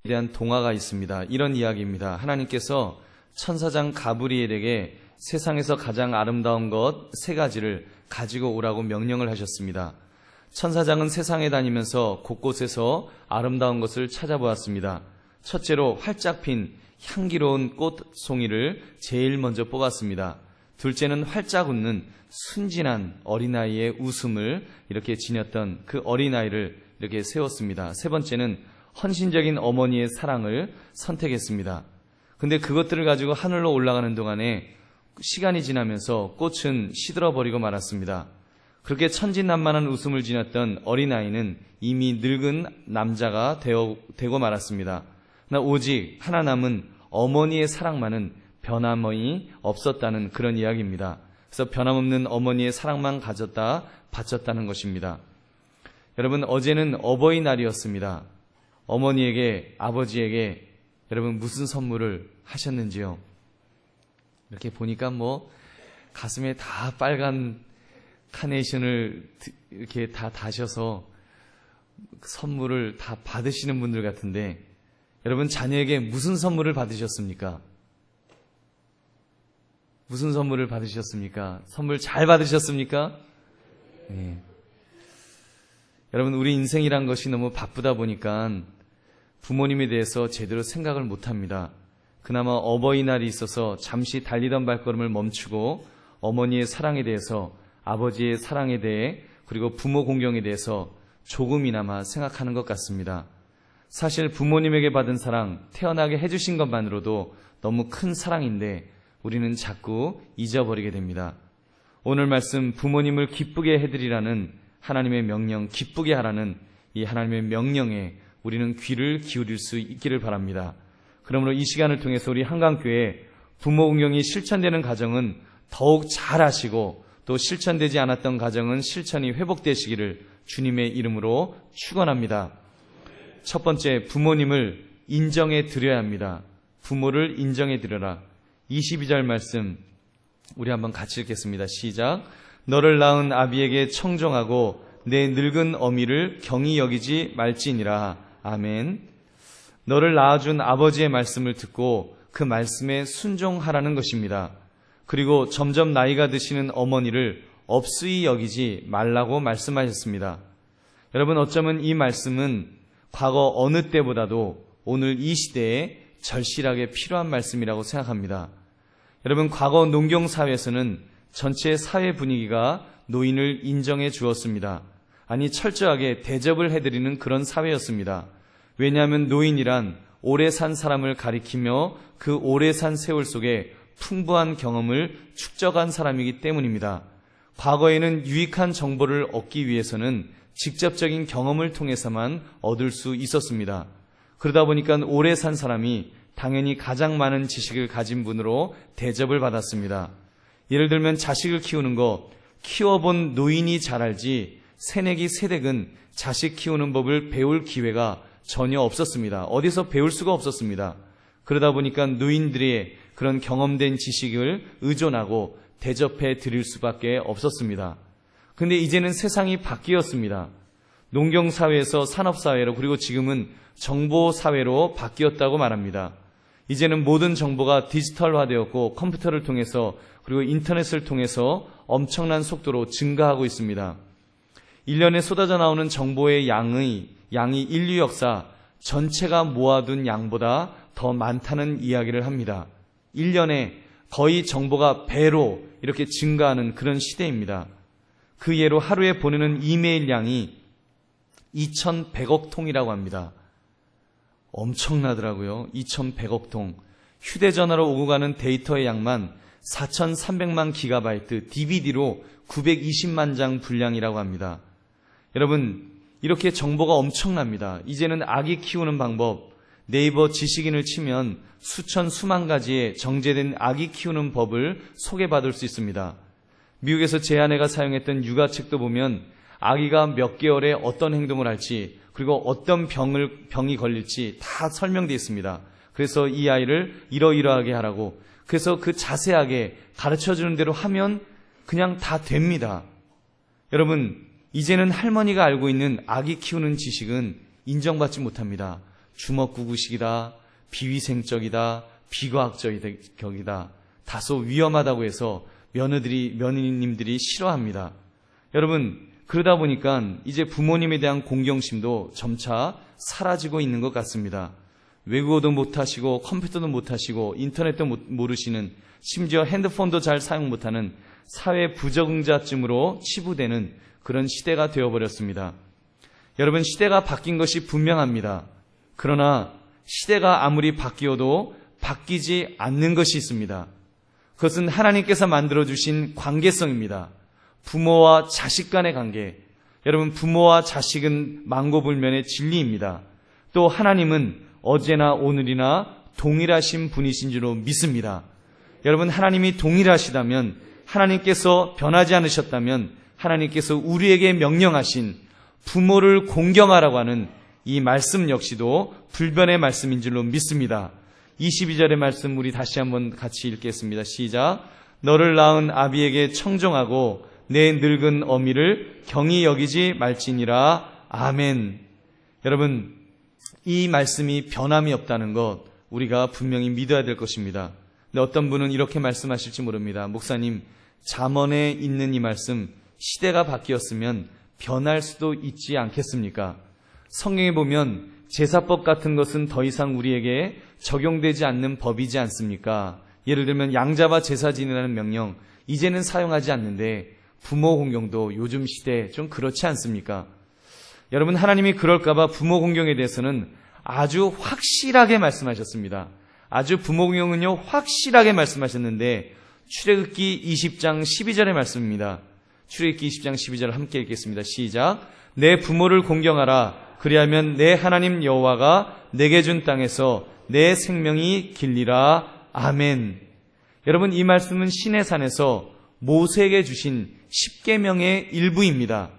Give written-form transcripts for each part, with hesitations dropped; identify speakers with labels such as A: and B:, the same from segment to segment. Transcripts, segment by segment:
A: 대한 동화가 있습니다. 이런 이야기입니다. 하나님께서 천사장 가브리엘에게 세상에서 가장 아름다운 것 3가지를 가지고 오라고 명령을 하셨습니다. 천사장은 세상에 다니면서 곳곳에서 아름다운 것을 찾아보았습니다. 첫째로 활짝 핀 향기로운 꽃송이를 제일 먼저 뽑았습니다. 둘째는 활짝 웃는 순진한 어린아이의 웃음을 이렇게 지녔던 그 어린아이를 이렇게 세웠습니다. 세 번째는 헌신적인 어머니의 사랑을 선택했습니다. 근데 그것들을 가지고 하늘로 올라가는 동안에 시간이 지나면서 꽃은 시들어버리고 말았습니다. 그렇게 천진난만한 웃음을 지녔던 어린아이는 이미 늙은 남자가 되고 말았습니다. 그러나 오직 하나 남은 어머니의 사랑만은 변함이 없었다는 그런 이야기입니다. 그래서 변함없는 어머니의 사랑만 가졌다 바쳤다는 것입니다. 여러분, 어제는 어버이날이었습니다. 어머니에게, 아버지에게 여러분 무슨 선물을 하셨는지요? 이렇게 보니까 가슴에 다 빨간 카네이션을 이렇게 다 다셔서 선물을 다 받으시는 분들 같은데, 여러분 자녀에게 무슨 선물을 받으셨습니까? 무슨 선물을 받으셨습니까? 선물 잘 받으셨습니까? 네. 여러분, 우리 인생이란 것이 너무 바쁘다 보니까 부모님에 대해서 제대로 생각을 못합니다. 그나마 어버이날이 있어서 잠시 달리던 발걸음을 멈추고 어머니의 사랑에 대해서, 아버지의 사랑에 대해, 그리고 부모 공경에 대해서 조금이나마 생각하는 것 같습니다. 사실 부모님에게 받은 사랑, 태어나게 해주신 것만으로도 너무 큰 사랑인데 우리는 자꾸 잊어버리게 됩니다. 오늘 말씀, 부모님을 기쁘게 해드리라는 하나님의 명령, 기쁘게 하라는 이 하나님의 명령에 우리는 귀를 기울일 수 있기를 바랍니다. 그러므로 이 시간을 통해서 우리 한강교회 부모 공경이 실천되는 가정은 더욱 잘 하시고, 또 실천되지 않았던 가정은 실천이 회복되시기를 주님의 이름으로 축원합니다. 첫 번째, 부모님을 인정해 드려야 합니다. 부모를 인정해 드려라. 22절 말씀 우리 한번 같이 읽겠습니다. 시작. 너를 낳은 아비에게 청종하고 내 늙은 어미를 경히 여기지 말지니라. 아멘. 너를 낳아준 아버지의 말씀을 듣고 그 말씀에 순종하라는 것입니다. 그리고 점점 나이가 드시는 어머니를 업수히 여기지 말라고 말씀하셨습니다. 여러분, 어쩌면 이 말씀은 과거 어느 때보다도 오늘 이 시대에 절실하게 필요한 말씀이라고 생각합니다. 여러분, 과거 농경사회에서는 전체 사회 분위기가 노인을 인정해 주었습니다. 아니, 철저하게 대접을 해드리는 그런 사회였습니다. 왜냐하면 노인이란 오래 산 사람을 가리키며 그 오래 산 세월 속에 풍부한 경험을 축적한 사람이기 때문입니다. 과거에는 유익한 정보를 얻기 위해서는 직접적인 경험을 통해서만 얻을 수 있었습니다. 그러다 보니까 오래 산 사람이 당연히 가장 많은 지식을 가진 분으로 대접을 받았습니다. 예를 들면 자식을 키우는 거, 키워본 노인이 잘 알지 새내기 세댁은 자식 키우는 법을 배울 기회가 전혀 없었습니다. 어디서 배울 수가 없었습니다. 그러다 보니까 노인들의 그런 경험된 지식을 의존하고 대접해 드릴 수밖에 없었습니다. 근데 이제는 세상이 바뀌었습니다. 농경사회에서 산업사회로, 그리고 지금은 정보사회로 바뀌었다고 말합니다. 이제는 모든 정보가 디지털화되었고 컴퓨터를 통해서, 그리고 인터넷을 통해서 엄청난 속도로 증가하고 있습니다. 1년에 쏟아져 나오는 정보의 양이 인류 역사 전체가 모아둔 양보다 더 많다는 이야기를 합니다. 1년에 거의 정보가 배로 이렇게 증가하는 그런 시대입니다. 그 예로 하루에 보내는 이메일 양이 2,100억 통이라고 합니다. 엄청나더라고요. 2,100억 통. 휴대전화로 오고 가는 데이터의 양만 4,300만 기가바이트, DVD로 920만 장 분량이라고 합니다. 여러분, 이렇게 정보가 엄청납니다. 이제는 아기 키우는 방법, 네이버 지식인을 치면 수만 가지의 정제된 아기 키우는 법을 소개받을 수 있습니다. 미국에서 제 아내가 사용했던 육아책도 보면 아기가 몇 개월에 어떤 행동을 할지, 그리고 어떤 병이 걸릴지 다 설명되어 있습니다. 그래서 이 아이를 이러이러하게 하라고, 그래서 그 자세하게 가르쳐주는 대로 하면 그냥 다 됩니다. 여러분, 이제는 할머니가 알고 있는 아기 키우는 지식은 인정받지 못합니다. 주먹구구식이다, 비위생적이다, 비과학적이다, 다소 위험하다고 해서 며느님들이 싫어합니다. 여러분, 그러다 보니까 이제 부모님에 대한 공경심도 점차 사라지고 있는 것 같습니다. 외국어도 못하시고 컴퓨터도 못하시고 인터넷도 모르시는, 심지어 핸드폰도 잘 사용 못하는 사회 부적응자쯤으로 치부되는 그런 시대가 되어버렸습니다. 여러분, 시대가 바뀐 것이 분명합니다. 그러나 시대가 아무리 바뀌어도 바뀌지 않는 것이 있습니다. 그것은 하나님께서 만들어주신 관계성입니다. 부모와 자식 간의 관계. 여러분, 부모와 자식은 만고불면의 진리입니다. 또 하나님은 어제나 오늘이나 동일하신 분이신 줄로 믿습니다. 여러분, 하나님이 동일하시다면, 하나님께서 변하지 않으셨다면, 하나님께서 우리에게 명령하신 부모를 공경하라고 하는 이 말씀 역시도 불변의 말씀인 줄로 믿습니다. 22절의 말씀 우리 다시 한번 같이 읽겠습니다. 시작. 너를 낳은 아비에게 청종하고 내 늙은 어미를 경히 여기지 말지니라. 아멘. 여러분, 이 말씀이 변함이 없다는 것 우리가 분명히 믿어야 될 것입니다. 근데 어떤 분은 이렇게 말씀하실지 모릅니다. 목사님, 잠언에 있는 이 말씀, 시대가 바뀌었으면 변할 수도 있지 않겠습니까? 성경에 보면 제사법 같은 것은 더 이상 우리에게 적용되지 않는 법이지 않습니까? 예를 들면 양잡아 제사 지내라는 명령, 이제는 사용하지 않는데 부모 공경도 요즘 시대에 좀 그렇지 않습니까? 여러분, 하나님이 그럴까봐 부모 공경에 대해서는 아주 확실하게 말씀하셨습니다. 아주 부모 공경은요, 확실하게 말씀하셨는데 출애굽기 20장 12절의 말씀입니다. 출애굽기 20장 12절 함께 읽겠습니다. 시작. 내 부모를 공경하라. 그리하면 내 하나님 여호와가 내게 준 땅에서 내 생명이 길리라. 아멘. 여러분, 이 말씀은 시내산에서 모세에게 주신 10계명의 일부입니다.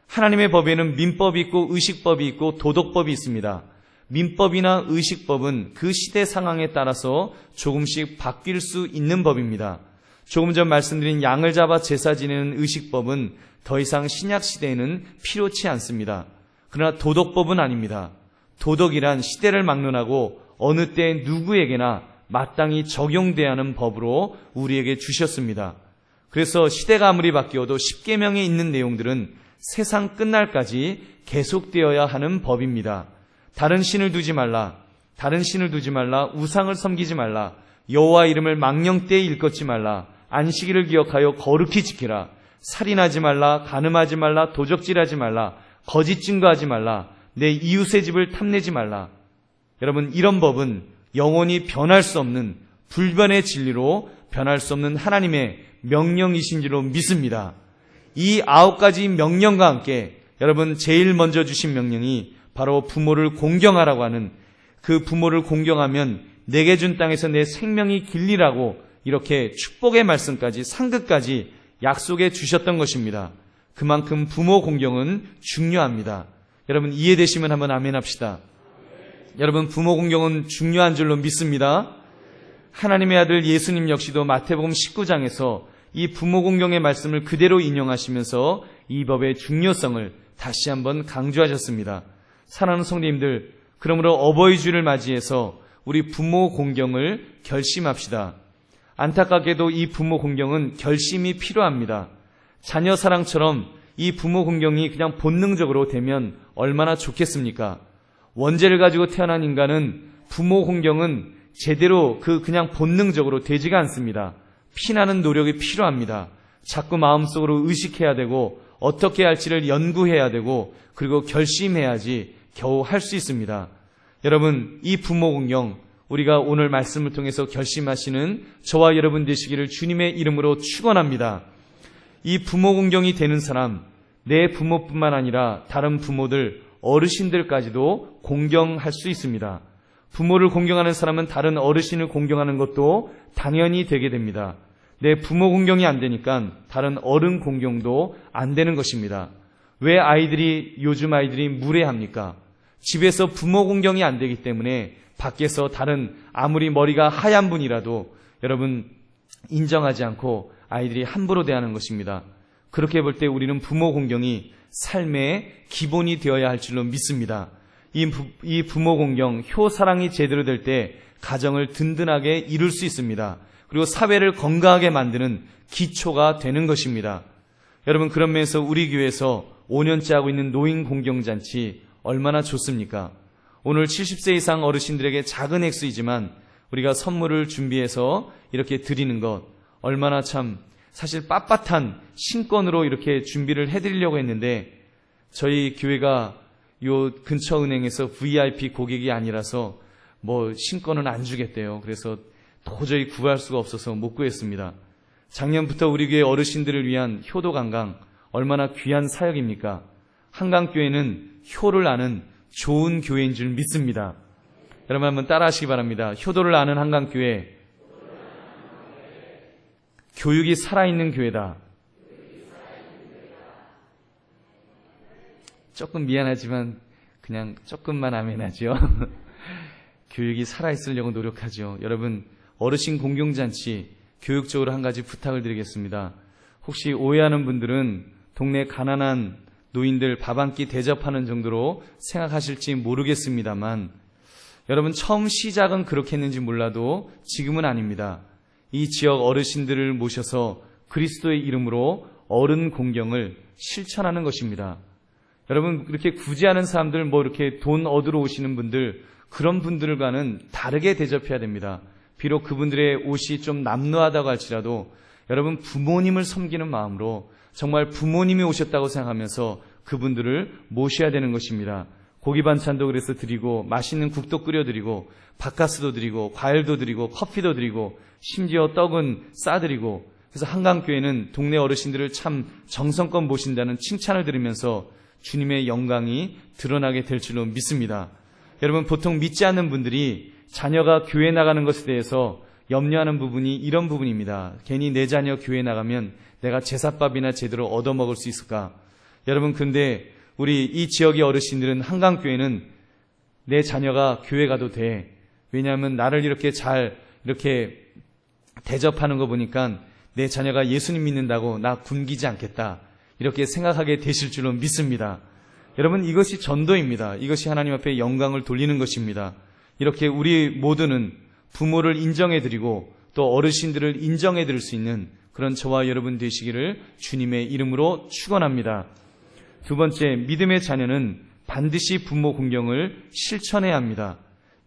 A: 하나님의 법에는 민법이 있고 의식법이 있고 도덕법이 있습니다. 민법이나 의식법은 그 시대 상황에 따라서 조금씩 바뀔 수 있는 법입니다. 조금 전 말씀드린 양을 잡아 제사 지내는 의식법은 더 이상 신약 시대에는 필요치 않습니다. 그러나 도덕법은 아닙니다. 도덕이란 시대를 막론하고 어느 때 누구에게나 마땅히 적용돼야 하는 법으로 우리에게 주셨습니다. 그래서 시대가 아무리 바뀌어도 10계명에 있는 내용들은 세상 끝날까지 계속되어야 하는 법입니다. 다른 신을 두지 말라. 다른 신을 두지 말라. 우상을 섬기지 말라. 여호와 이름을 망령되이 일컫지 말라. 안식일을 기억하여 거룩히 지키라. 살인하지 말라. 간음하지 말라. 도적질하지 말라. 거짓 증거하지 말라. 내 이웃의 집을 탐내지 말라. 여러분, 이런 법은 영원히 변할 수 없는 불변의 진리로 변할 수 없는 하나님의 명령이신 줄로 믿습니다. 이 9가지 명령과 함께 여러분, 제일 먼저 주신 명령이 바로 부모를 공경하라고 하는, 그 부모를 공경하면 내게 준 땅에서 내 생명이 길리라고 이렇게 축복의 말씀까지, 상급까지 약속해 주셨던 것입니다. 그만큼 부모 공경은 중요합니다. 여러분, 이해되시면 한번 아멘 합시다. 여러분, 부모 공경은 중요한 줄로 믿습니다. 하나님의 아들 예수님 역시도 마태복음 19장에서 이 부모 공경의 말씀을 그대로 인용하시면서 이 법의 중요성을 다시 한번 강조하셨습니다. 사랑하는 성도님들, 그러므로 어버이 주를 맞이해서 우리 부모 공경을 결심합시다. 안타깝게도 이 부모 공경은 결심이 필요합니다. 자녀 사랑처럼 이 부모 공경이 그냥 본능적으로 되면 얼마나 좋겠습니까? 원죄를 가지고 태어난 인간은 부모 공경은 제대로 그냥 본능적으로 되지가 않습니다. 피나는 노력이 필요합니다. 자꾸 마음속으로 의식해야 되고 어떻게 할지를 연구해야 되고 그리고 결심해야지 겨우 할 수 있습니다. 여러분, 이 부모 공경 우리가 오늘 말씀을 통해서 결심하시는 저와 여러분 되시기를 주님의 이름으로 축원합니다. 이 부모 공경이 되는 사람, 내 부모뿐만 아니라 다른 부모들, 어르신들까지도 공경할 수 있습니다. 부모를 공경하는 사람은 다른 어르신을 공경하는 것도 당연히 되게 됩니다. 내 부모 공경이 안 되니까 다른 어른 공경도 안 되는 것입니다. 왜 요즘 아이들이 무례합니까? 집에서 부모 공경이 안 되기 때문에 밖에서 다른 아무리 머리가 하얀 분이라도 여러분 인정하지 않고 아이들이 함부로 대하는 것입니다. 그렇게 볼 때 우리는 부모 공경이 삶의 기본이 되어야 할 줄로 믿습니다. 이 부모 공경, 효 사랑이 제대로 될 때 가정을 든든하게 이룰 수 있습니다. 그리고 사회를 건강하게 만드는 기초가 되는 것입니다. 여러분, 그런 면에서 우리 교회에서 5년째 하고 있는 노인 공경잔치 얼마나 좋습니까? 오늘 70세 이상 어르신들에게 작은 액수이지만 우리가 선물을 준비해서 이렇게 드리는 것 얼마나 참 사실 빳빳한 신권으로 이렇게 준비를 해드리려고 했는데 저희 교회가 요 근처 은행에서 VIP 고객이 아니라서 신권은 안 주겠대요. 그래서 도저히 구할 수가 없어서 못 구했습니다. 작년부터 우리 교회 어르신들을 위한 효도 관광 얼마나 귀한 사역입니까? 한강교회는 효를 아는 좋은 교회인 줄 믿습니다. 여러분 한번 따라하시기 바랍니다. 효도를 아는 한강교회, 교육이 살아있는 교회다. 조금 미안하지만 그냥 조금만 아멘하죠. 교육이 살아있으려고 노력하죠. 여러분, 어르신 공경잔치 교육적으로 한 가지 부탁을 드리겠습니다. 혹시 오해하는 분들은 동네 가난한 노인들 밥 한 끼 대접하는 정도로 생각하실지 모르겠습니다만 여러분, 처음 시작은 그렇게 했는지 몰라도 지금은 아닙니다. 이 지역 어르신들을 모셔서 그리스도의 이름으로 어른 공경을 실천하는 것입니다. 여러분, 그렇게 구제하는 사람들, 이렇게 돈 얻으러 오시는 분들, 그런 분들과는 다르게 대접해야 됩니다. 비록 그분들의 옷이 좀 남루하다고 할지라도 여러분, 부모님을 섬기는 마음으로 정말 부모님이 오셨다고 생각하면서 그분들을 모셔야 되는 것입니다. 고기 반찬도 그래서 드리고 맛있는 국도 끓여드리고 바카스도 드리고 과일도 드리고 커피도 드리고 심지어 떡은 싸드리고, 그래서 한강교회는 동네 어르신들을 참 정성껏 모신다는 칭찬을 들으면서 주님의 영광이 드러나게 될 줄로 믿습니다. 여러분, 보통 믿지 않는 분들이 자녀가 교회 나가는 것에 대해서 염려하는 부분이 이런 부분입니다. 괜히 내 자녀 교회 나가면 내가 제사밥이나 제대로 얻어먹을 수 있을까? 여러분, 근데 우리 이 지역의 어르신들은 한강교회는 내 자녀가 교회 가도 돼. 왜냐하면 나를 이렇게 대접하는 거 보니까 내 자녀가 예수님 믿는다고 나 굶기지 않겠다, 이렇게 생각하게 되실 줄로 믿습니다. 여러분, 이것이 전도입니다. 이것이 하나님 앞에 영광을 돌리는 것입니다. 이렇게 우리 모두는 부모를 인정해드리고 또 어르신들을 인정해드릴 수 있는 그런 저와 여러분 되시기를 주님의 이름으로 축원합니다. 두 번째, 믿음의 자녀는 반드시 부모 공경을 실천해야 합니다.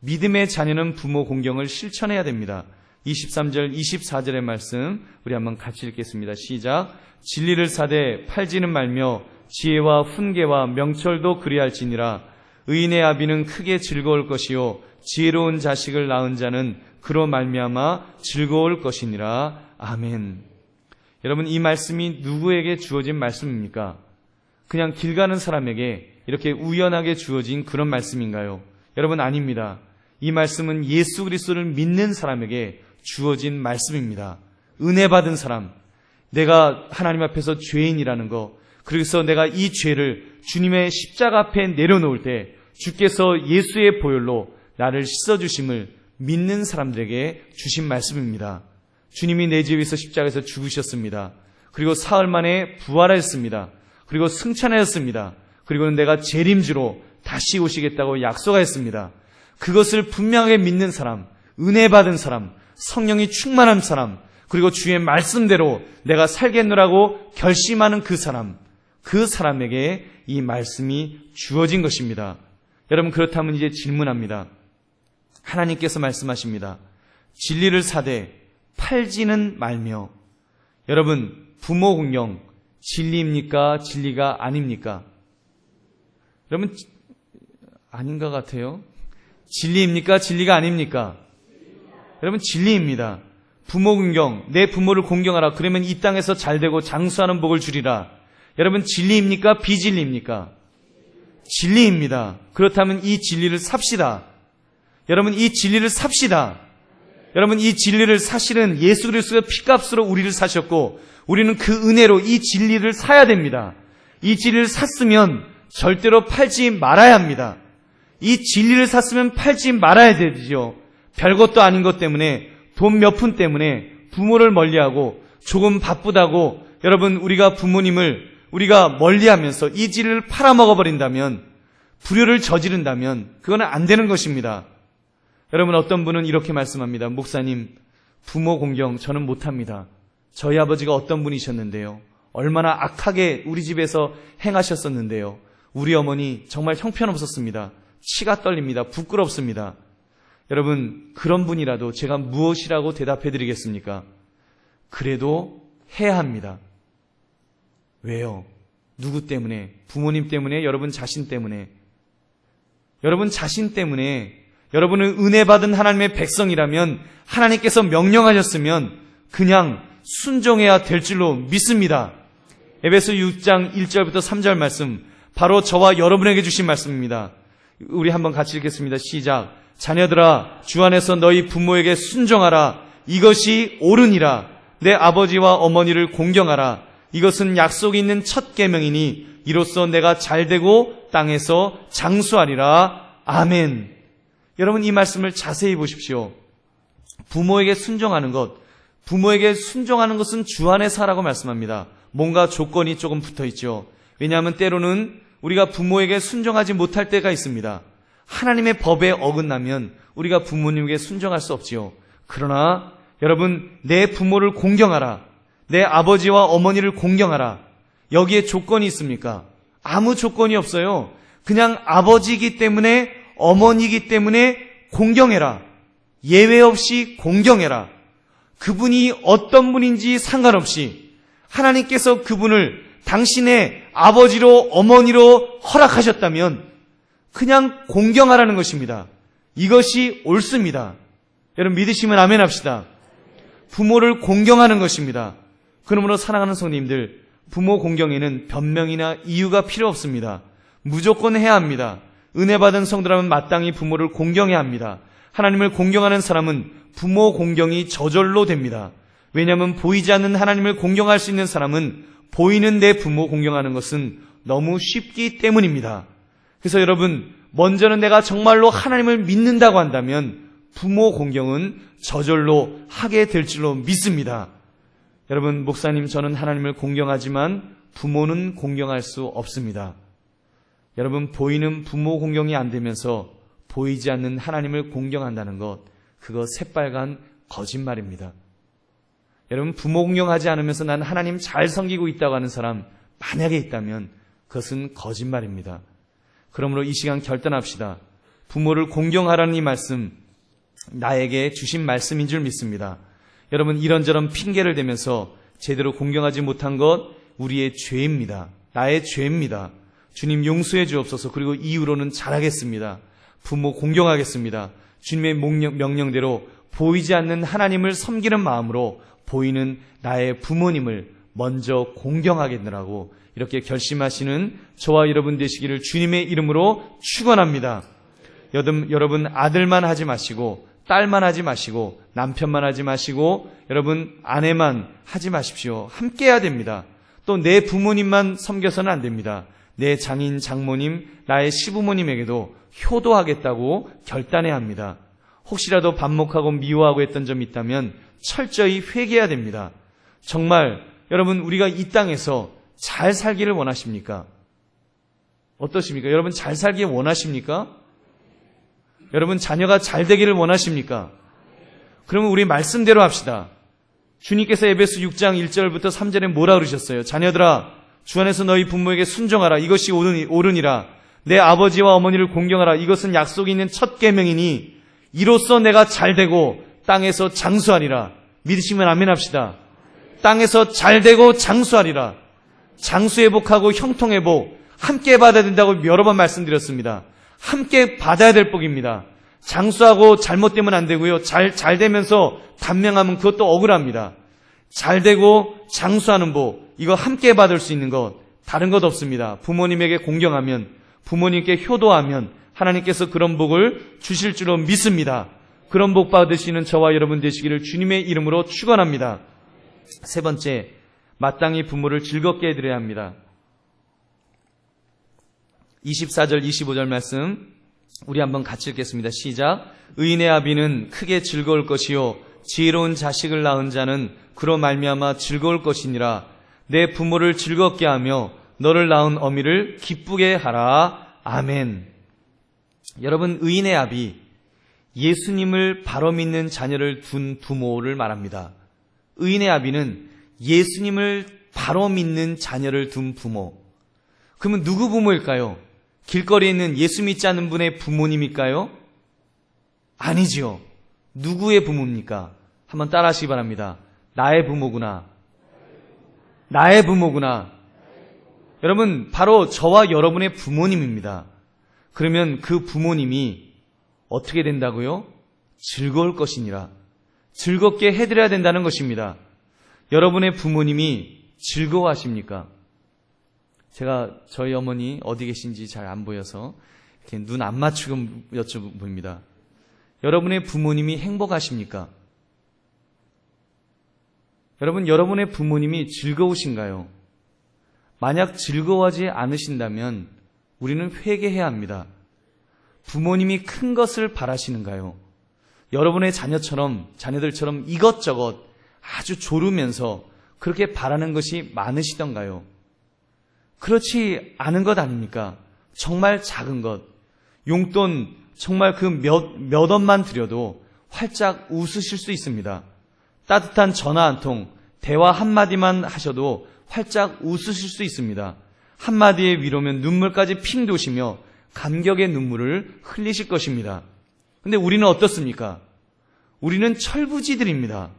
A: 믿음의 자녀는 부모 공경을 실천해야 됩니다. 23절, 24절의 말씀 우리 한번 같이 읽겠습니다. 시작. 진리를 사되 팔지는 말며 지혜와 훈계와 명철도 그리할지니라. 의인의 아비는 크게 즐거울 것이요 지혜로운 자식을 낳은 자는 그로 말미암아 즐거울 것이니라. 아멘. 여러분, 이 말씀이 누구에게 주어진 말씀입니까? 그냥 길 가는 사람에게 이렇게 우연하게 주어진 그런 말씀인가요? 여러분, 아닙니다. 이 말씀은 예수 그리스도를 믿는 사람에게 주어진 말씀입니다. 은혜 받은 사람, 내가 하나님 앞에서 죄인이라는 거, 그래서 내가 이 죄를 주님의 십자가 앞에 내려놓을 때 주께서 예수의 보혈로 나를 씻어주심을 믿는 사람들에게 주신 말씀입니다. 주님이 내 죄 위해서 십자가에서 죽으셨습니다. 그리고 사흘 만에 부활하셨습니다. 그리고 승천하였습니다. 그리고는 내가 재림주로 다시 오시겠다고 약속하였습니다. 그것을 분명하게 믿는 사람, 은혜 받은 사람, 성령이 충만한 사람, 그리고 주의 말씀대로 내가 살겠노라고 결심하는 그 사람에게 이 말씀이 주어진 것입니다. 여러분, 그렇다면 이제 질문합니다. 하나님께서 말씀하십니다. 진리를 사되 팔지는 말며. 여러분, 부모 공경 진리입니까? 진리가 아닙니까? 여러분, 아닌 것 같아요. 진리입니까? 진리가 아닙니까? 여러분, 진리입니다. 부모 공경, 내 부모를 공경하라. 그러면 이 땅에서 잘되고 장수하는 복을 주리라. 여러분, 진리입니까? 비진리입니까? 진리입니다. 그렇다면 이 진리를 삽시다. 여러분, 이 진리를 삽시다. 여러분, 이 진리를 사실은 예수 그리스도의 피값으로 우리를 사셨고 우리는 그 은혜로 이 진리를 사야 됩니다. 이 진리를 샀으면 절대로 팔지 말아야 합니다. 이 진리를 샀으면 팔지 말아야 되죠. 별것도 아닌 것 때문에, 돈 몇 푼 때문에 부모를 멀리하고 조금 바쁘다고 여러분, 우리가 부모님을 우리가 멀리하면서 이 진리를 팔아먹어버린다면 불효를 저지른다면 그건 안 되는 것입니다. 여러분, 어떤 분은 이렇게 말씀합니다. 목사님, 부모 공경 저는 못합니다. 저희 아버지가 어떤 분이셨는데요. 얼마나 악하게 우리 집에서 행하셨었는데요. 우리 어머니 정말 형편없었습니다. 치가 떨립니다. 부끄럽습니다. 여러분, 그런 분이라도 제가 무엇이라고 대답해 드리겠습니까? 그래도 해야 합니다. 왜요? 누구 때문에? 부모님 때문에? 여러분 자신 때문에? 여러분 자신 때문에. 여러분은 은혜 받은 하나님의 백성이라면, 하나님께서 명령하셨으면 그냥 순종해야 될 줄로 믿습니다. 에베소 6장 1절부터 3절 말씀, 바로 저와 여러분에게 주신 말씀입니다. 우리 한번 같이 읽겠습니다. 시작. 자녀들아, 주 안에서 너희 부모에게 순종하라. 이것이 옳으니라. 내 아버지와 어머니를 공경하라. 이것은 약속이 있는 첫 계명이니 이로써 내가 잘되고 땅에서 장수하리라. 아멘. 여러분, 이 말씀을 자세히 보십시오. 부모에게 순종하는 것, 부모에게 순종하는 것은 주 안에서 하라고 말씀합니다. 뭔가 조건이 조금 붙어 있죠. 왜냐하면 때로는 우리가 부모에게 순종하지 못할 때가 있습니다. 하나님의 법에 어긋나면 우리가 부모님에게 순종할 수 없지요. 그러나 여러분, 내 부모를 공경하라. 내 아버지와 어머니를 공경하라. 여기에 조건이 있습니까? 아무 조건이 없어요. 그냥 아버지이기 때문에, 어머니이기 때문에 공경해라. 예외 없이 공경해라. 그분이 어떤 분인지 상관없이 하나님께서 그분을 당신의 아버지로, 어머니로 허락하셨다면 그냥 공경하라는 것입니다. 이것이 옳습니다. 여러분, 믿으시면 아멘 합시다. 부모를 공경하는 것입니다. 그러므로 사랑하는 성도님들, 부모 공경에는 변명이나 이유가 필요 없습니다. 무조건 해야 합니다. 은혜 받은 성도라면 마땅히 부모를 공경해야 합니다. 하나님을 공경하는 사람은 부모 공경이 저절로 됩니다. 왜냐하면 보이지 않는 하나님을 공경할 수 있는 사람은 보이는 내 부모 공경하는 것은 너무 쉽기 때문입니다. 그래서 여러분, 먼저는 내가 정말로 하나님을 믿는다고 한다면 부모 공경은 저절로 하게 될 줄로 믿습니다. 여러분, 목사님, 저는 하나님을 공경하지만 부모는 공경할 수 없습니다. 여러분, 보이는 부모 공경이 안 되면서 보이지 않는 하나님을 공경한다는 것, 그거 새빨간 거짓말입니다. 여러분, 부모 공경하지 않으면서 난 하나님 잘 섬기고 있다고 하는 사람 만약에 있다면 그것은 거짓말입니다. 그러므로 이 시간 결단합시다. 부모를 공경하라는 이 말씀, 나에게 주신 말씀인 줄 믿습니다. 여러분, 이런저런 핑계를 대면서 제대로 공경하지 못한 것 우리의 죄입니다. 나의 죄입니다. 주님 용서해 주옵소서. 그리고 이후로는 잘하겠습니다. 부모 공경하겠습니다. 주님의 명령대로 보이지 않는 하나님을 섬기는 마음으로 보이는 나의 부모님을 먼저 공경하겠느라고 이렇게 결심하시는 저와 여러분 되시기를 주님의 이름으로 축원합니다. 여러분, 아들만 하지 마시고 딸만 하지 마시고 남편만 하지 마시고 여러분 아내만 하지 마십시오. 함께 해야 됩니다. 또 내 부모님만 섬겨서는 안 됩니다. 내 장인, 장모님, 나의 시부모님에게도 효도하겠다고 결단해야 합니다. 혹시라도 반목하고 미워하고 했던 점이 있다면 철저히 회개해야 됩니다. 정말 여러분, 우리가 이 땅에서 잘 살기를 원하십니까? 어떠십니까? 여러분, 잘 살기 원하십니까? 여러분, 자녀가 잘 되기를 원하십니까? 그러면 우리 말씀대로 합시다. 주님께서 에베소 6장 1절부터 3절에 뭐라 그러셨어요? 자녀들아, 주 안에서 너희 부모에게 순종하라. 이것이 옳으니라. 내 아버지와 어머니를 공경하라. 이것은 약속이 있는 첫 계명이니 이로써 내가 잘되고 땅에서 장수하리라. 믿으시면 아멘 합시다. 땅에서 잘되고 장수하리라. 장수회복하고 형통회복 함께 받아야 된다고 여러 번 말씀드렸습니다. 함께 받아야 될 복입니다. 장수하고 잘못되면 안 되고요. 잘 되면서 단명하면 그것도 억울합니다. 잘되고 장수하는 복, 이거 함께 받을 수 있는 것, 다른 것 없습니다. 부모님에게 공경하면, 부모님께 효도하면 하나님께서 그런 복을 주실 줄로 믿습니다. 그런 복 받으시는 저와 여러분 되시기를 주님의 이름으로 축원합니다. 세 번째, 마땅히 부모를 즐겁게 해드려야 합니다. 24절 25절 말씀 우리 한번 같이 읽겠습니다. 시작. 의인의 아비는 크게 즐거울 것이요 지혜로운 자식을 낳은 자는 그로 말미암아 즐거울 것이니라. 내 부모를 즐겁게 하며 너를 낳은 어미를 기쁘게 하라. 아멘. 여러분, 의인의 아비, 예수님을 바로 믿는 자녀를 둔 부모를 말합니다. 의인의 아비는 예수님을 바로 믿는 자녀를 둔 부모. 그러면 누구 부모일까요? 길거리에 있는 예수 믿지 않는 분의 부모님일까요? 아니지요. 누구의 부모입니까? 한번 따라 하시기 바랍니다. 나의 부모구나. 나의 부모구나. 여러분, 바로 저와 여러분의 부모님입니다. 그러면 그 부모님이 어떻게 된다고요? 즐거울 것이니라. 즐겁게 해드려야 된다는 것입니다. 여러분의 부모님이 즐거워하십니까? 제가 저희 어머니 어디 계신지 잘 안 보여서 이렇게 눈 안 맞추고 여쭤봅니다. 여러분의 부모님이 행복하십니까? 여러분, 여러분의 부모님이 즐거우신가요? 만약 즐거워하지 않으신다면 우리는 회개해야 합니다. 부모님이 큰 것을 바라시는가요? 여러분의 자녀들처럼 이것저것 아주 조르면서 그렇게 바라는 것이 많으시던가요? 그렇지 않은 것 아닙니까? 정말 작은 것, 용돈 정말 그 몇 원만 드려도 활짝 웃으실 수 있습니다. 따뜻한 전화 한 통, 대화 한마디만 하셔도 활짝 웃으실 수 있습니다. 한마디의 위로면 눈물까지 핑 도시며 감격의 눈물을 흘리실 것입니다. 근데 우리는 어떻습니까? 우리는 철부지들입니다.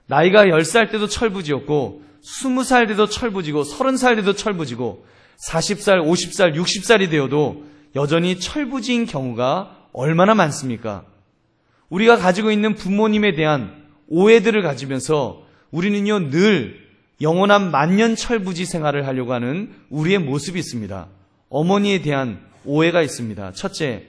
A: 나이가 10살 때도 철부지였고 20살 때도 철부지고 30살 때도 철부지고 40살, 50살, 60살이 되어도 여전히 철부지인 경우가 얼마나 많습니까? 우리가 가지고 있는 부모님에 대한 오해들을 가지면서 우리는요 늘 영원한 만년철부지 생활을 하려고 하는 우리의 모습이 있습니다. 어머니에 대한 오해가 있습니다. 첫째,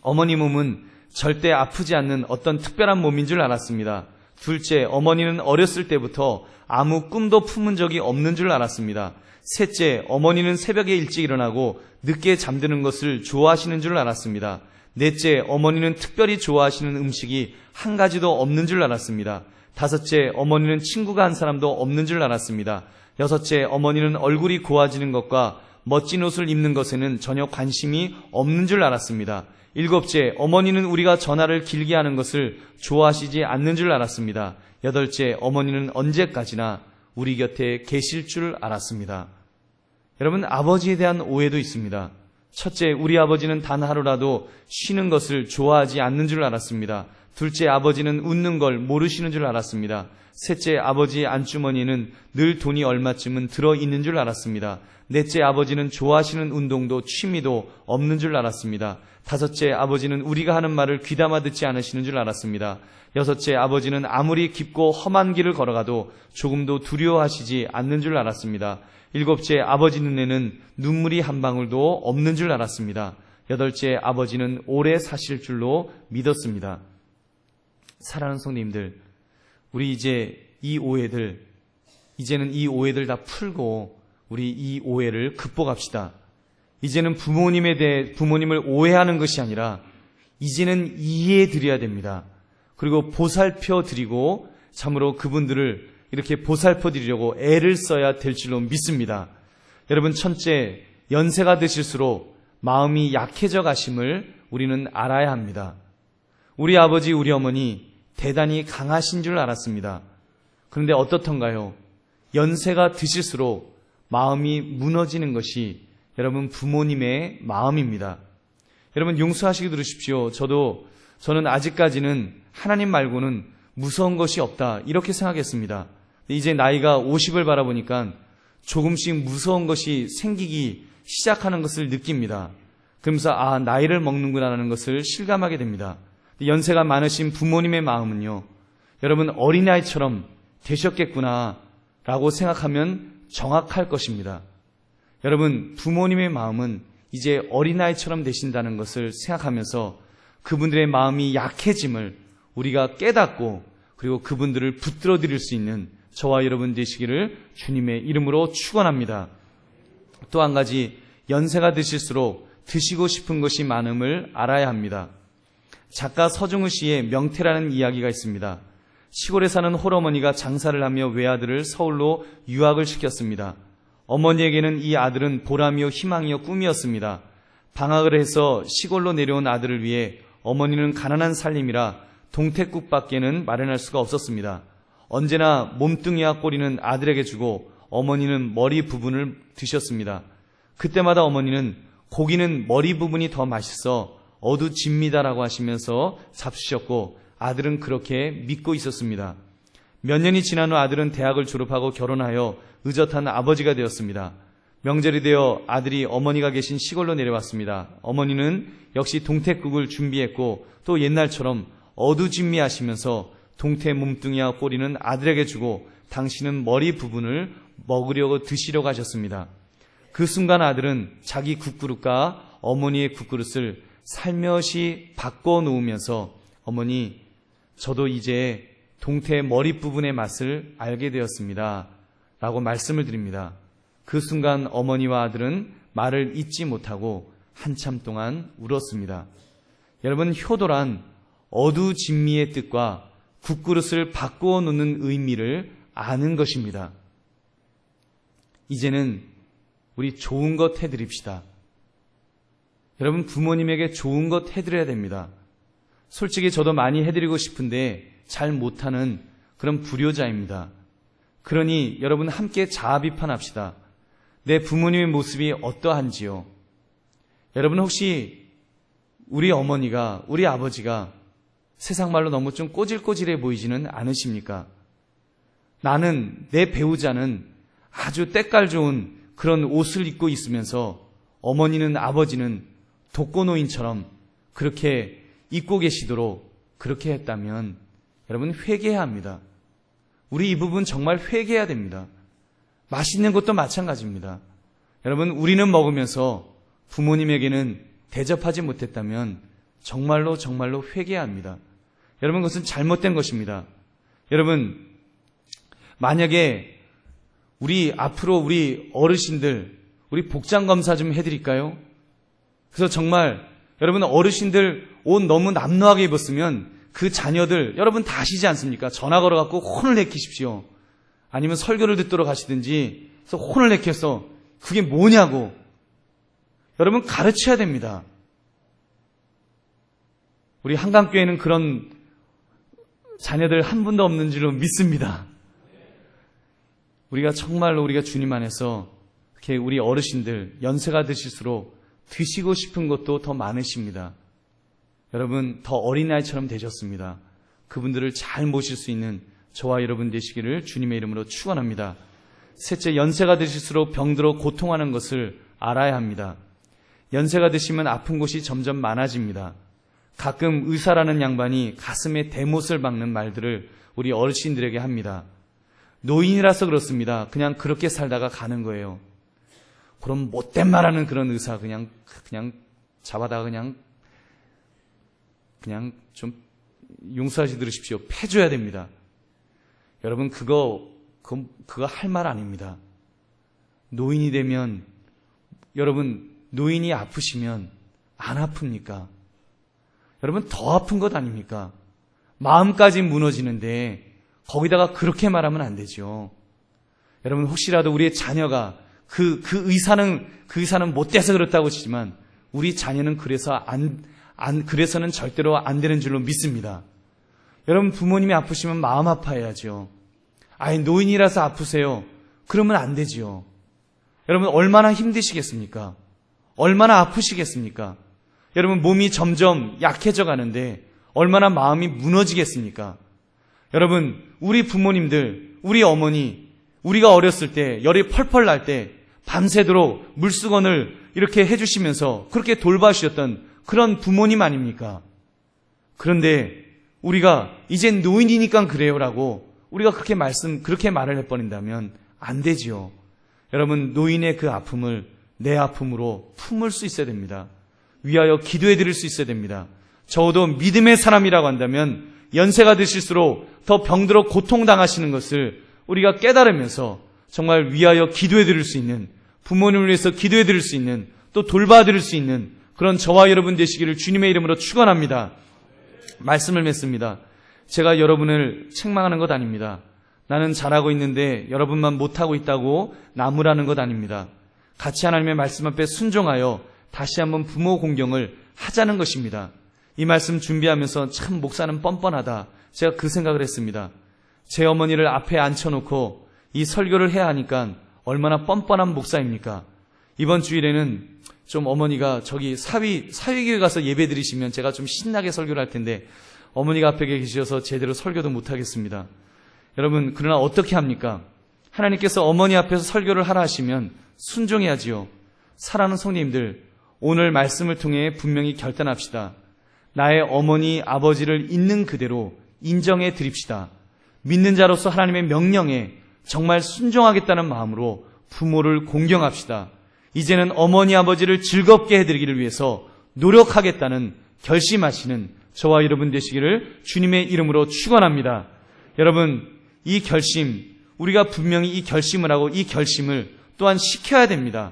A: 어머니 몸은 절대 아프지 않는 어떤 특별한 몸인 줄 알았습니다. 둘째, 어머니는 어렸을 때부터 아무 꿈도 품은 적이 없는 줄 알았습니다. 셋째, 어머니는 새벽에 일찍 일어나고 늦게 잠드는 것을 좋아하시는 줄 알았습니다. 넷째, 어머니는 특별히 좋아하시는 음식이 한 가지도 없는 줄 알았습니다. 다섯째, 어머니는 친구가 한 사람도 없는 줄 알았습니다. 여섯째, 어머니는 얼굴이 고와지는 것과 멋진 옷을 입는 것에는 전혀 관심이 없는 줄 알았습니다. 일곱째, 어머니는 우리가 전화를 길게 하는 것을 좋아하시지 않는 줄 알았습니다. 여덟째, 어머니는 언제까지나 우리 곁에 계실 줄 알았습니다. 여러분, 아버지에 대한 오해도 있습니다. 첫째, 우리 아버지는 단 하루라도 쉬는 것을 좋아하지 않는 줄 알았습니다. 둘째, 아버지는 웃는 걸 모르시는 줄 알았습니다. 셋째, 아버지의 안주머니는 늘 돈이 얼마쯤은 들어있는 줄 알았습니다. 넷째, 아버지는 좋아하시는 운동도 취미도 없는 줄 알았습니다. 다섯째, 아버지는 우리가 하는 말을 귀담아 듣지 않으시는 줄 알았습니다. 여섯째, 아버지는 아무리 깊고 험한 길을 걸어가도 조금도 두려워하시지 않는 줄 알았습니다. 일곱째, 아버지 눈에는 눈물이 한 방울도 없는 줄 알았습니다. 여덟째, 아버지는 오래 사실 줄로 믿었습니다. 사랑하는 성도님들, 우리 이제는 이 오해들 다 풀고 우리 이 오해를 극복합시다. 이제는 부모님을 오해하는 것이 아니라 이제는 이해해 드려야 됩니다. 그리고 보살펴 드리고 참으로 그분들을 이렇게 보살펴 드리려고 애를 써야 될 줄로 믿습니다. 여러분, 첫째, 연세가 드실수록 마음이 약해져 가심을 우리는 알아야 합니다. 우리 아버지, 우리 어머니 대단히 강하신 줄 알았습니다. 그런데 어떻던가요? 연세가 드실수록 마음이 무너지는 것이 여러분 부모님의 마음입니다. 여러분, 용서하시기 들으십시오. 저는 아직까지는 하나님 말고는 무서운 것이 없다 이렇게 생각했습니다. 이제 나이가 50을 바라보니까 조금씩 무서운 것이 생기기 시작하는 것을 느낍니다. 그러면서 나이를 먹는구나라는 것을 실감하게 됩니다. 연세가 많으신 부모님의 마음은요, 여러분 어린아이처럼 되셨겠구나라고 생각하면 정확할 것입니다. 여러분, 부모님의 마음은 이제 어린아이처럼 되신다는 것을 생각하면서 그분들의 마음이 약해짐을 우리가 깨닫고 그리고 그분들을 붙들어 드릴 수 있는 저와 여러분 되시기를 주님의 이름으로 축원합니다. 또 한 가지, 연세가 드실수록 드시고 싶은 것이 많음을 알아야 합니다. 작가 서중우 씨의 명태라는 이야기가 있습니다. 시골에 사는 홀어머니가 장사를 하며 외아들을 서울로 유학을 시켰습니다. 어머니에게는 이 아들은 보람이요 희망이요 꿈이었습니다. 방학을 해서 시골로 내려온 아들을 위해 어머니는 가난한 살림이라 동태국밖에는 마련할 수가 없었습니다. 언제나 몸뚱이와 꼬리는 아들에게 주고 어머니는 머리 부분을 드셨습니다. 그때마다 어머니는 고기는 머리 부분이 더 맛있어 어두집니다라고 하시면서 잡수셨고 아들은 그렇게 믿고 있었습니다. 몇 년이 지난 후 아들은 대학을 졸업하고 결혼하여 의젓한 아버지가 되었습니다. 명절이 되어 아들이 어머니가 계신 시골로 내려왔습니다. 어머니는 역시 동태국을 준비했고 또 옛날처럼 어두진미 하시면서 동태 몸뚱이와 꼬리는 아들에게 주고 당신은 머리 부분을 먹으려고 드시려고 하셨습니다. 그 순간 아들은 자기 국그릇과 어머니의 국그릇을 살며시 바꿔 놓으면서 어머니, 저도 이제 동태 머리 부분의 맛을 알게 되었습니다. 라고 말씀을 드립니다. 그 순간 어머니와 아들은 말을 잇지 못하고 한참 동안 울었습니다. 여러분, 효도란 어두진미의 뜻과 국그릇을 바꾸어 놓는 의미를 아는 것입니다. 이제는 우리 좋은 것 해드립시다. 여러분, 부모님에게 좋은 것 해드려야 됩니다. 솔직히 저도 많이 해드리고 싶은데 잘 못하는 그런 불효자입니다. 그러니 여러분 함께 자아 비판합시다. 내 부모님의 모습이 어떠한지요? 여러분 혹시 우리 어머니가, 우리 아버지가 세상 말로 너무 좀 꼬질꼬질해 보이지는 않으십니까? 나는, 내 배우자는 아주 때깔 좋은 그런 옷을 입고 있으면서 어머니는, 아버지는 독거노인처럼 그렇게 입고 계시도록 그렇게 했다면 여러분 회개해야 합니다. 우리 이 부분 정말 회개해야 됩니다. 맛있는 것도 마찬가지입니다. 여러분, 우리는 먹으면서 부모님에게는 대접하지 못했다면 정말로 회개해야 합니다. 여러분, 그것은 잘못된 것입니다. 여러분, 만약에 앞으로 우리 어르신들, 우리 복장 검사 좀 해드릴까요? 그래서 정말 여러분 어르신들 옷 너무 남루하게 입었으면 그 자녀들 여러분 다 아시지 않습니까? 전화 걸어갖고 혼을 내키십시오. 아니면 설교를 듣도록 하시든지 그래서 혼을 내켜서 그게 뭐냐고 여러분 가르쳐야 됩니다. 우리 한강교회는 그런 자녀들 한 분도 없는 줄로 믿습니다. 우리가 정말로 우리가 주님 안에서 이렇게 우리 어르신들 연세가 드실수록 드시고 싶은 것도 더 많으십니다. 여러분 더 어린아이처럼 되셨습니다. 그분들을 잘 모실 수 있는 저와 여러분 되시기를 주님의 이름으로 축원합니다. 셋째, 연세가 드실수록 병들어 고통하는 것을 알아야 합니다. 연세가 드시면 아픈 곳이 점점 많아집니다. 가끔 의사라는 양반이 가슴에 대못을 박는 말들을 우리 어르신들에게 합니다. 노인이라서 그렇습니다. 그냥 그렇게 살다가 가는 거예요. 그럼 못된 말하는 그런 의사 그냥 잡아다가 그냥 좀 용서하시 들으십시오. 패줘야 됩니다. 여러분 그거 할 말 아닙니다. 노인이 되면 여러분 노인이 아프시면 안 아픕니까? 여러분 더 아픈 것 아닙니까? 마음까지 무너지는데 거기다가 그렇게 말하면 안 되죠. 여러분 혹시라도 우리의 자녀가 그 의사는 못돼서 그렇다고 치지만 우리 자녀는 그래서는 절대로 안 되는 줄로 믿습니다. 여러분 부모님이 아프시면 마음 아파해야죠. 아니 노인이라서 아프세요. 그러면 안 되지요. 여러분 얼마나 힘드시겠습니까? 얼마나 아프시겠습니까? 여러분 몸이 점점 약해져 가는데 얼마나 마음이 무너지겠습니까? 여러분 우리 부모님들, 우리 어머니, 우리가 어렸을 때 열이 펄펄 날 때 밤새도록 물수건을 이렇게 해주시면서 그렇게 돌봐주셨던 그런 부모님 아닙니까? 그런데 우리가 이젠 노인이니까 그래요라고 우리가 그렇게 말을 해버린다면 안 되지요. 여러분 노인의 그 아픔을 내 아픔으로 품을 수 있어야 됩니다. 위하여 기도해 드릴 수 있어야 됩니다. 적어도 믿음의 사람이라고 한다면 연세가 드실수록 더 병들어 고통당하시는 것을 우리가 깨달으면서 정말 위하여 기도해 드릴 수 있는, 부모님을 위해서 기도해 드릴 수 있는, 또 돌봐 드릴 수 있는 그런 저와 여러분 되시기를 주님의 이름으로 축원합니다. 말씀을 맺습니다. 제가 여러분을 책망하는 것 아닙니다. 나는 잘하고 있는데 여러분만 못하고 있다고 나무라는 것 아닙니다. 같이 하나님의 말씀 앞에 순종하여 다시 한번 부모 공경을 하자는 것입니다. 이 말씀 준비하면서 참 목사는 뻔뻔하다. 제가 그 생각을 했습니다. 제 어머니를 앞에 앉혀놓고 이 설교를 해야 하니까 얼마나 뻔뻔한 목사입니까? 이번 주일에는 좀 어머니가 저기 사위교회 가서 예배 드리시면 제가 좀 신나게 설교를 할 텐데 어머니가 앞에 계셔서 제대로 설교도 못하겠습니다. 여러분, 그러나 어떻게 합니까? 하나님께서 어머니 앞에서 설교를 하라 하시면 순종해야지요. 사랑하는 성도님들, 오늘 말씀을 통해 분명히 결단합시다. 나의 어머니, 아버지를 있는 그대로 인정해 드립시다. 믿는 자로서 하나님의 명령에 정말 순종하겠다는 마음으로 부모를 공경합시다. 이제는 어머니, 아버지를 즐겁게 해드리기를 위해서 노력하겠다는 결심하시는 저와 여러분 되시기를 주님의 이름으로 축원합니다. 여러분, 이 결심, 우리가 분명히 이 결심을 하고 이 결심을 또한 시켜야 됩니다.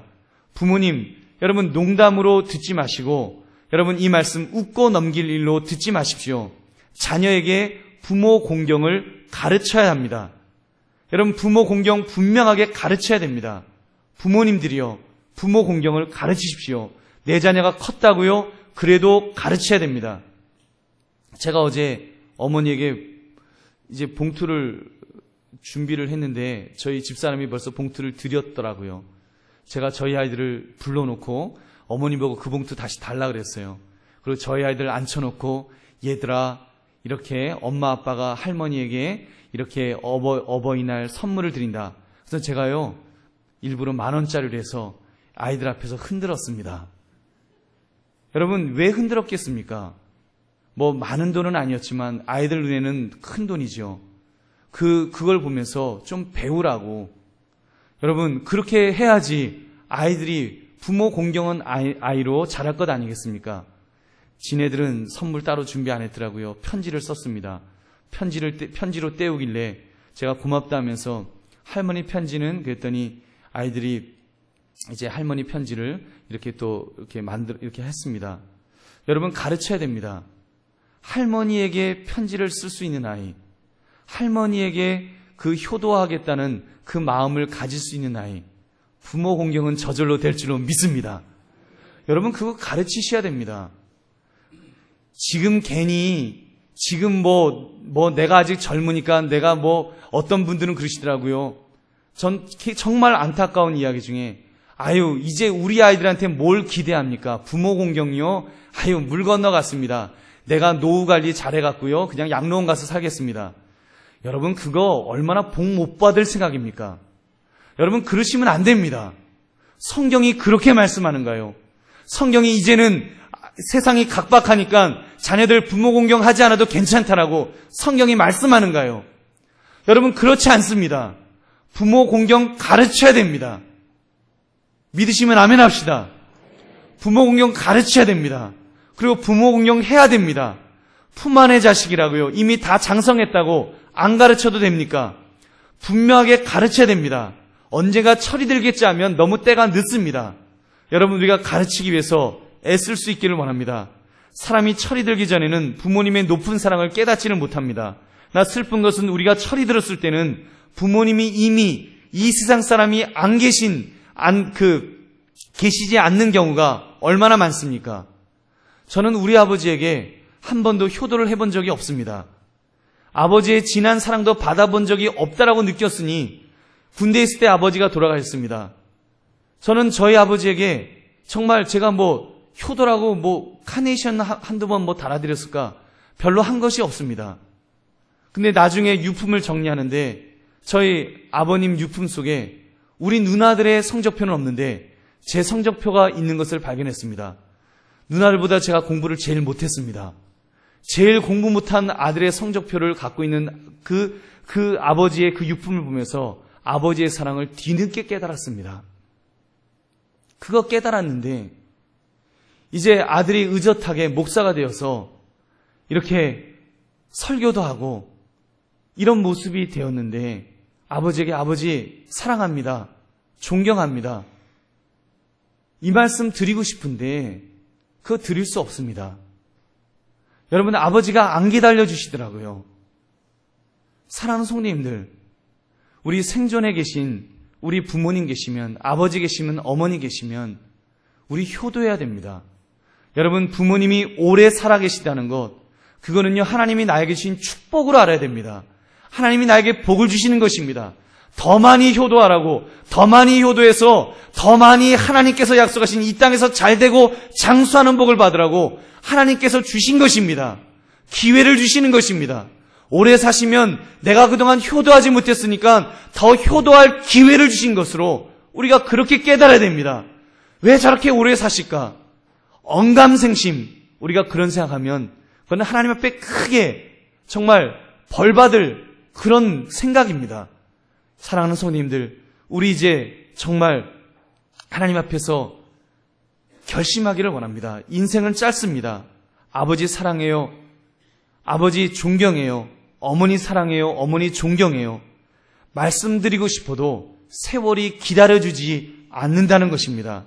A: 부모님, 여러분 농담으로 듣지 마시고 여러분 이 말씀 웃고 넘길 일로 듣지 마십시오. 자녀에게 부모 공경을 가르쳐야 합니다. 여러분, 부모 공경 분명하게 가르쳐야 됩니다. 부모님들이요, 부모 공경을 가르치십시오. 내 자녀가 컸다고요? 그래도 가르쳐야 됩니다. 제가 어제 어머니에게 이제 봉투를 준비를 했는데 저희 집사람이 벌써 봉투를 드렸더라고요. 제가 저희 아이들을 불러놓고 어머니 보고 그 봉투 다시 달라 그랬어요. 그리고 저희 아이들 앉혀놓고 얘들아, 이렇게 엄마 아빠가 할머니에게 이렇게 어버이날 선물을 드린다. 그래서 제가요 일부러 10,000원짜리를 해서 아이들 앞에서 흔들었습니다. 여러분, 왜 흔들었겠습니까? 뭐 많은 돈은 아니었지만 아이들 눈에는 큰 돈이죠. 그걸 보면서 좀 배우라고. 여러분, 그렇게 해야지 아이들이 부모 공경은 아이로 자랄 것 아니겠습니까? 지네들은 선물 따로 준비 안 했더라고요. 편지를 썼습니다. 편지로 때우길래 제가 고맙다 하면서 할머니 편지는 그랬더니 아이들이 이제 할머니 편지를 이렇게 또 이렇게 했습니다. 여러분, 가르쳐야 됩니다. 할머니에게 편지를 쓸 수 있는 아이, 할머니에게 그 효도하겠다는 그 마음을 가질 수 있는 아이, 부모 공경은 저절로 될 줄로 믿습니다. 여러분, 그거 가르치셔야 됩니다. 지금 괜히 지금 내가 아직 젊으니까 내가 어떤 분들은 그러시더라고요. 전 정말 안타까운 이야기 중에 이제 우리 아이들한테 뭘 기대합니까? 부모 공경이요? 물 건너갔습니다. 내가 노후 관리 잘해갖고요. 그냥 양로원 가서 살겠습니다. 여러분, 그거 얼마나 복 못 받을 생각입니까? 여러분, 그러시면 안 됩니다. 성경이 그렇게 말씀하는가요? 성경이 이제는 세상이 각박하니까 자녀들 부모 공경하지 않아도 괜찮다라고 성경이 말씀하는가요? 여러분, 그렇지 않습니다. 부모 공경 가르쳐야 됩니다. 믿으시면 아멘 합시다. 부모 공경 가르쳐야 됩니다. 그리고 부모 공경 해야 됩니다. 품 안의 자식이라고요. 이미 다 장성했다고 안 가르쳐도 됩니까? 분명하게 가르쳐야 됩니다. 언젠가 철이 들겠지 하면 너무 때가 늦습니다. 여러분, 우리가 가르치기 위해서 애쓸 수 있기를 원합니다. 사람이 철이 들기 전에는 부모님의 높은 사랑을 깨닫지는 못합니다. 나 슬픈 것은 우리가 철이 들었을 때는 부모님이 이미 이 세상 사람이 계시지 않는 경우가 얼마나 많습니까? 저는 우리 아버지에게 한 번도 효도를 해본 적이 없습니다. 아버지의 진한 사랑도 받아본 적이 없다라고 느꼈으니 군대에 있을 때 아버지가 돌아가셨습니다. 저는 저희 아버지에게 정말 제가 효도라고 카네이션 한두 번 달아드렸을까? 별로 한 것이 없습니다. 근데 나중에 유품을 정리하는데 저희 아버님 유품 속에 우리 누나들의 성적표는 없는데 제 성적표가 있는 것을 발견했습니다. 누나들보다 제가 공부를 제일 못했습니다. 제일 공부 못한 아들의 성적표를 갖고 있는 그 아버지의 그 유품을 보면서 아버지의 사랑을 뒤늦게 깨달았습니다. 그거 깨달았는데 이제 아들이 의젓하게 목사가 되어서 이렇게 설교도 하고 이런 모습이 되었는데 아버지에게 아버지 사랑합니다. 존경합니다. 이 말씀 드리고 싶은데 그거 드릴 수 없습니다. 여러분, 아버지가 안 기다려 주시더라고요. 사랑하는 성도님들, 우리 생존에 계신 우리 부모님 계시면, 아버지 계시면, 어머니 계시면 우리 효도해야 됩니다. 여러분, 부모님이 오래 살아계시다는 것, 그거는요, 하나님이 나에게 주신 축복으로 알아야 됩니다. 하나님이 나에게 복을 주시는 것입니다. 더 많이 효도하라고, 더 많이 효도해서 더 많이 하나님께서 약속하신 이 땅에서 잘되고 장수하는 복을 받으라고 하나님께서 주신 것입니다. 기회를 주시는 것입니다. 오래 사시면 내가 그동안 효도하지 못했으니까 더 효도할 기회를 주신 것으로 우리가 그렇게 깨달아야 됩니다. 왜 저렇게 오래 사실까? 언감생심, 우리가 그런 생각하면 그건 하나님 앞에 크게 정말 벌받을 그런 생각입니다. 사랑하는 성도님들, 우리 이제 정말 하나님 앞에서 결심하기를 원합니다. 인생은 짧습니다. 아버지 사랑해요. 아버지 존경해요. 어머니 사랑해요. 어머니 존경해요. 말씀드리고 싶어도 세월이 기다려주지 않는다는 것입니다.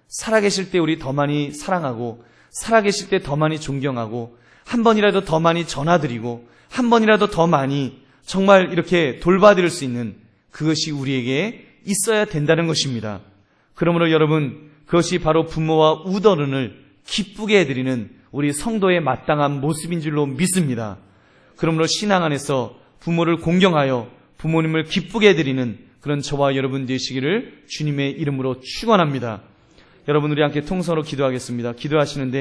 A: 살아계실 때 우리 더 많이 사랑하고, 살아계실 때 더 많이 존경하고, 한 번이라도 더 많이 전화드리고, 한 번이라도 더 많이 정말 이렇게 돌봐드릴 수 있는 그것이 우리에게 있어야 된다는 것입니다. 그러므로 여러분, 그것이 바로 부모와 우더른을 기쁘게 해드리는 우리 성도의 마땅한 모습인 줄로 믿습니다. 그러므로 신앙 안에서 부모를 공경하여 부모님을 기쁘게 해드리는 그런 저와 여러분 되시기를 주님의 이름으로 축원합니다. 여러분, 우리 함께 통성으로 기도하겠습니다. 기도하시는데